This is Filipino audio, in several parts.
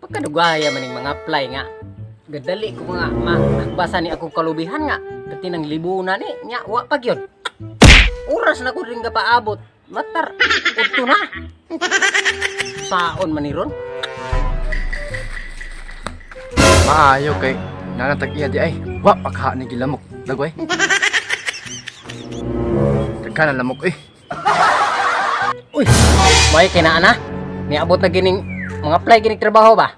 Pagkadugaya maning mga apply nga. Gadali ko mga magbasa ni akong kalubihan nga. Kati nang libuna ni nya wa pa gyud. Oras na ko ring paabot. Matar udto na. Saon man ni ron? Maayo kay nanatag iya di ay. Wa pakha ni gilamok. Dagoy. Tagka na lamok eh. Uy, may kina ana. Niabot na gining mga apply gining trabaho ba?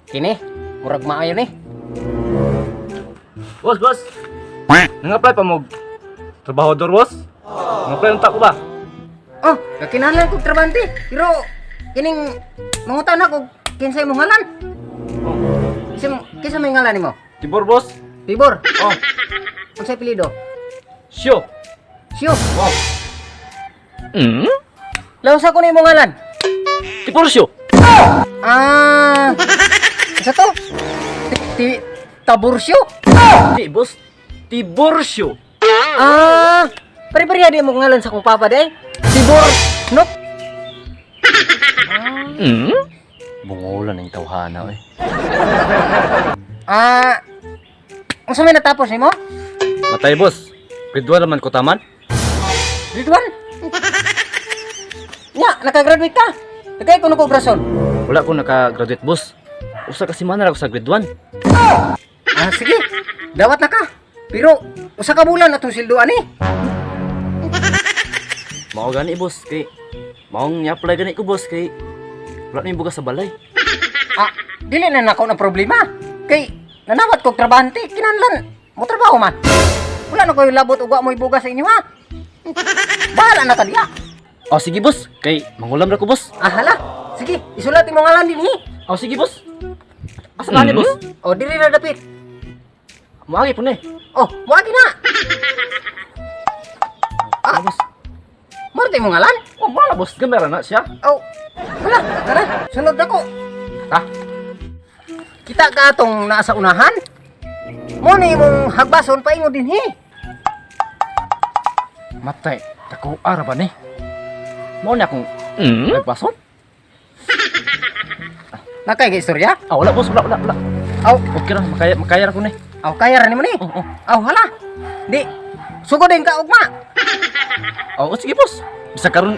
Kini, murag maayo ni. Boss. Nang-apply pa mo. Trabahador, boss? Nang-apply unta ko ba? Oh, kakinalan kog trabante. Pero kining mangutan ako kinsay mo ngalan? Kinsa may ngalan nimo? Tibor, boss? Tibor. Oh, Unsay apelyido? syo. Siyo. Oh, Lausa ko nimo ngalan. Tibor syo. Isa to? Tabursyo? Di, boss. Tibor syo. Pare-pareha di mo ngalan sa kong papa day. Tibor, nope. Bungulan ng tawhana, eh. Unsa may natapos nimo? Matay, boss. Grade 1 naman ko taman. Grade 1? Nya, nakagraduate ka. Tagay ko ko grason. Wala ko naka-graduate, boss. Usa kasi man ako sa grade 1. Sige. Dawat na ka. Pero usa ka bulan atong silduan ni. Mao gani, boss, kay maong i-apply gani ko, boss, kay wala na yung bugas sa balay. Dili na nako na problema. Kay nanawat kog trabahante, kinahanglan mo trabaho man. Wala na koy labot ug wa mo ibugas sa inyo ha. Bahala na ka diya. Oh, sige, boss. Kay mangulam ra ko, boss. Hala. Sige, isulat mo ngalan dinhi. Oh, sige, boss. Asa ka ni, boss? O diri na dapit. Maagi po na, eh. Oh, muagi na. Boss. Marte mo ngalan? Oh, wala, boss. Gamera na siya. Oh. Wala, tara. Sunod ako. Ha? Kita ka atong nasa unahan. Mo ni imong hagbason paingon dinhi. Matay. Tako ara ba ni? Mao ni akong nagbason? Nakay ka istorya? Ah, wala, boss. Wala. Aw, Okay ra. Makaya ra ko ni. aw kaya ra nimo ni. Oh. Aw, hala. Di. Sugod din ka ugma. Oh, sige, boss. Bisa karon.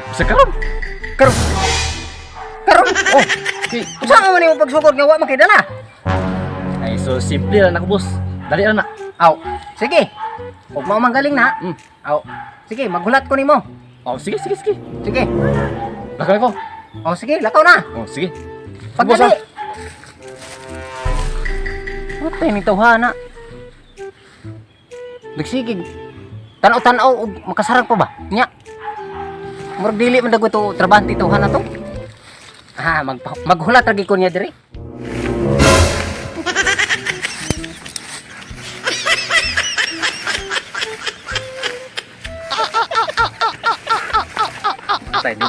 Karon. Oh, Okay. usa man nimo pagsugod nga wa makidala. Ay, so simple lang ako, boss. Dali ra na. Aw, sige. Ug mao manggaling na. Mm. Aw, sige, maghulat ko nimo. Oh, sige. Sige. Lakay ko. Oh, sige, lakaw na. Oh, sige. Pagdali. Patay ni tawhana. Nagsigig. Tanaw-tanaw ug makasarag pa ba? Nya. Murag dili man dago to trabante tawhana to. Maghulat lagi ko niya diri. Patay ni.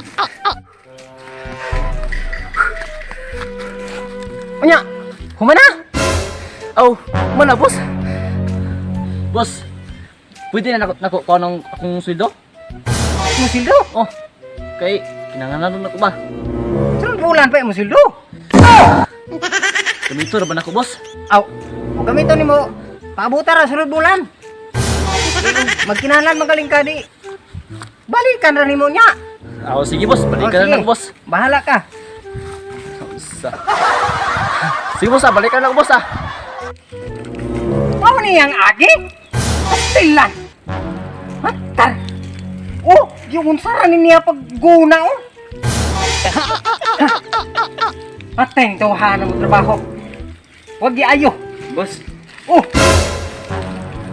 Unya, humana. Oh, mana, boss? Boss, pwede na nako ko anong akong sweldo? Musildo. Oh, kay kinahanglan na ko ba? Sunod bulan pa musildo. Kamito ra ba nako, boss? Aw, ug gamito nimo paabuta ra sunod bulan. Magkinahanglan magaling ka di. Balikan ra nimo nya. Oh, sige, boss. Balikan na sige. ako, boss. Bahala ka. Isa. Sige, boss. Balikan na ako, boss. Mao ni yang agi? Pastilan. Matar. Oh, yung unsara ni niya pagguna oh. Pateng tawhana mo trabaho. Wag gi ayo. Boss, Oh.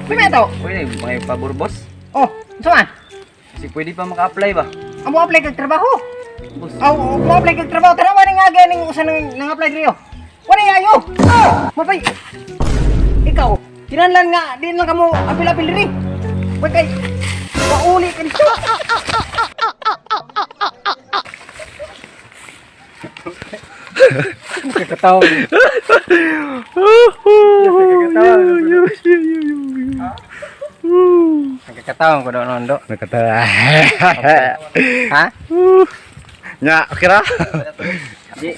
Pwede to. pwede may pabor, boss? Oh, saan? Kasi pwede pa maka-apply ba? Amo apply kag trabaho. Boss. Aw, mo apply kag trabaho. Tanawa ni nga ganing usa nang apply diriyo. Wala ayo. Mapay. Ikaw, kinahanglan nga di lang kamo apil-apil diri. Wag kay pauli ka dito. Kakatawa. Kakatawa ko doon, Nondo. Nakatawa. Ha? Nya, okay ra? Di